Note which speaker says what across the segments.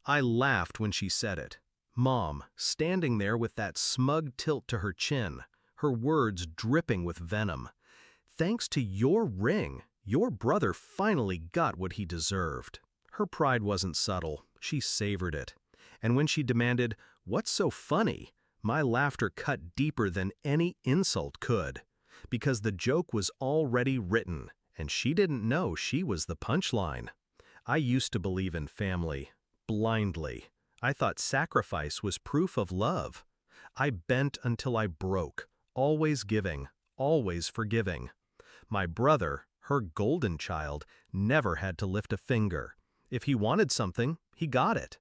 Speaker 1: I laughed when she said it. Mom, standing there with that smug tilt to her chin, her words dripping with venom. Thanks to your ring, your brother finally got what he deserved. Her pride wasn't subtle, she savored it. And when she demanded, "What's so funny?" my laughter cut deeper than any insult could. Because the joke was already written, and she didn't know she was the punchline. I used to believe in family, blindly. I thought sacrifice was proof of love. I bent until I broke, always giving, always forgiving. My brother, her golden child, never had to lift a finger. If he wanted something, he got it.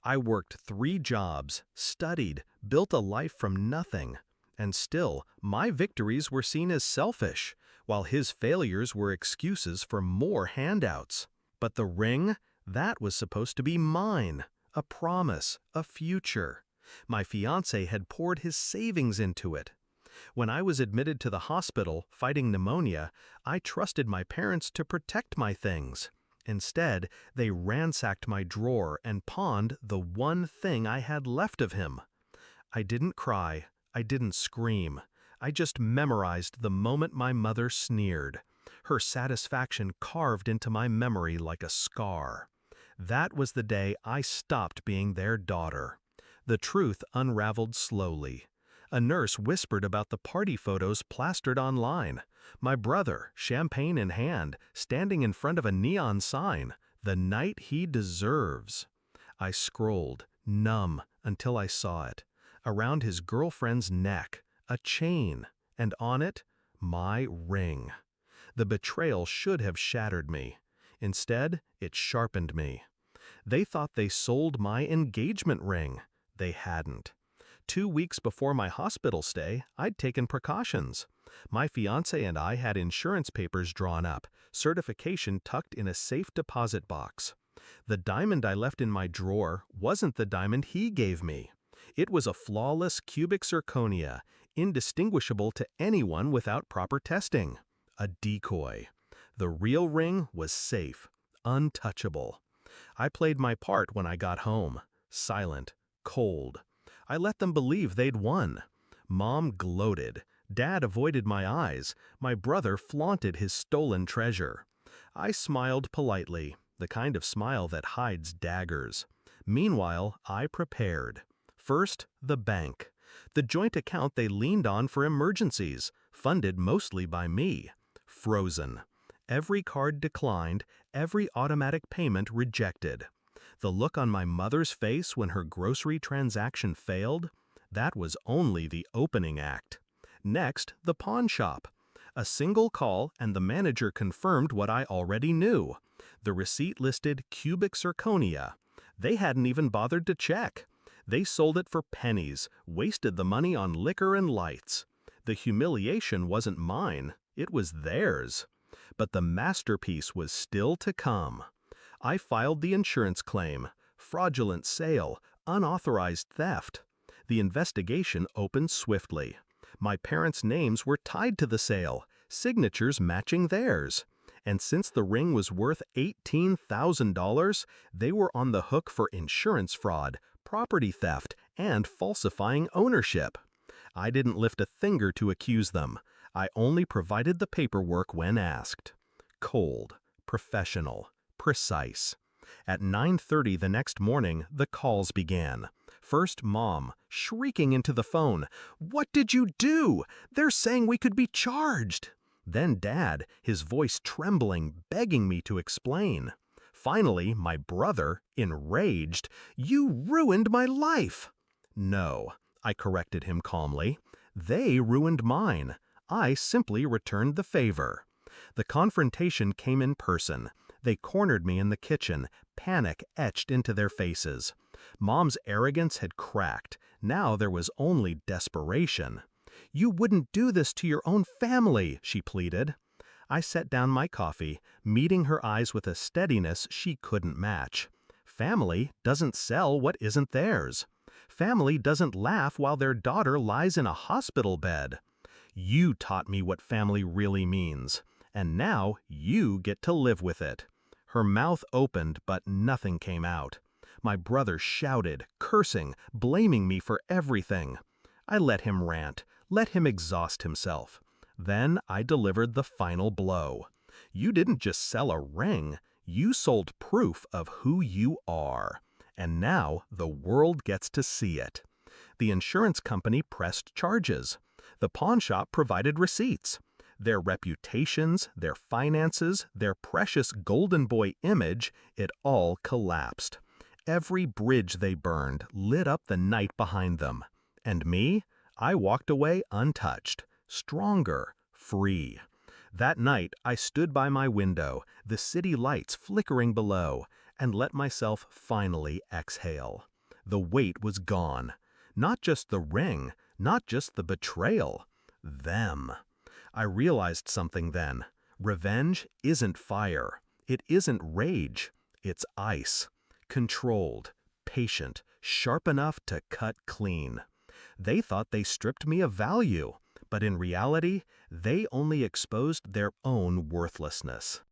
Speaker 1: I worked 3 jobs, studied, built a life from nothing. And still, my victories were seen as selfish, while his failures were excuses for more handouts. But the ring, that was supposed to be mine, a promise, a future. My fiancé had poured his savings into it. When I was admitted to the hospital fighting pneumonia, I trusted my parents to protect my things. Instead, they ransacked my drawer and pawned the one thing I had left of him. I didn't cry. I didn't scream. I just memorized the moment my mother sneered. Her satisfaction carved into my memory like a scar. That was the day I stopped being their daughter. The truth unraveled slowly. A nurse whispered about the party photos plastered online. My brother, champagne in hand, standing in front of a neon sign, "The night he deserves." I scrolled, numb, until I saw it. Around his girlfriend's neck, a chain, and on it, my ring. The betrayal should have shattered me. Instead, it sharpened me. They thought they sold my engagement ring. They hadn't. 2 weeks before my hospital stay, I'd taken precautions. My fiancé and I had insurance papers drawn up, certification tucked in a safe deposit box. The diamond I left in my drawer wasn't the diamond he gave me. It was a flawless cubic zirconia, indistinguishable to anyone without proper testing. A decoy. The real ring was safe, untouchable. I played my part when I got home. Silent, cold. I let them believe they'd won. Mom gloated. Dad avoided my eyes. My brother flaunted his stolen treasure. I smiled politely, the kind of smile that hides daggers. Meanwhile, I prepared. First, the bank. The joint account they leaned on for emergencies, funded mostly by me. Frozen. Every card declined, every automatic payment rejected. The look on my mother's face when her grocery transaction failed, that was only the opening act. Next, the pawn shop. A single call and the manager confirmed what I already knew. The receipt listed cubic zirconia. They hadn't even bothered to check. They sold it for pennies, wasted the money on liquor and lights. The humiliation wasn't mine, it was theirs. But the masterpiece was still to come. I filed the insurance claim, fraudulent sale, unauthorized theft. The investigation opened swiftly. My parents' names were tied to the sale, signatures matching theirs. And since the ring was worth $18,000, they were on the hook for insurance fraud, property theft, and falsifying ownership. I didn't lift a finger to accuse them. I only provided the paperwork when asked. Cold, professional, precise. At 9:30 the next morning, the calls began. First, Mom, shrieking into the phone, "What did you do? They're saying we could be charged." Then Dad, his voice trembling, begging me to explain. Finally, my brother, enraged, "You ruined my life." "No," I corrected him calmly. "They ruined mine. I simply returned the favor." The confrontation came in person. They cornered me in the kitchen, panic etched into their faces. Mom's arrogance had cracked. Now there was only desperation. "You wouldn't do this to your own family," she pleaded. I set down my coffee, meeting her eyes with a steadiness she couldn't match. Family doesn't sell what isn't theirs. Family doesn't laugh while their daughter lies in a hospital bed. You taught me what family really means, and now you get to live with it. Her mouth opened, but nothing came out. My brother shouted, cursing, blaming me for everything. I let him rant, let him exhaust himself. Then I delivered the final blow. You didn't just sell a ring, you sold proof of who you are. And now the world gets to see it. The insurance company pressed charges. The pawn shop provided receipts. Their reputations, their finances, their precious golden boy image, it all collapsed. Every bridge they burned lit up the night behind them. And me? I walked away untouched, stronger, free. That night I stood by my window, the city lights flickering below, and let myself finally exhale. The weight was gone. Not just the ring, not just the betrayal. Them. I realized something then. Revenge isn't fire. It isn't rage. It's ice. Controlled, patient, sharp enough to cut clean. They thought they stripped me of value, but in reality, they only exposed their own worthlessness.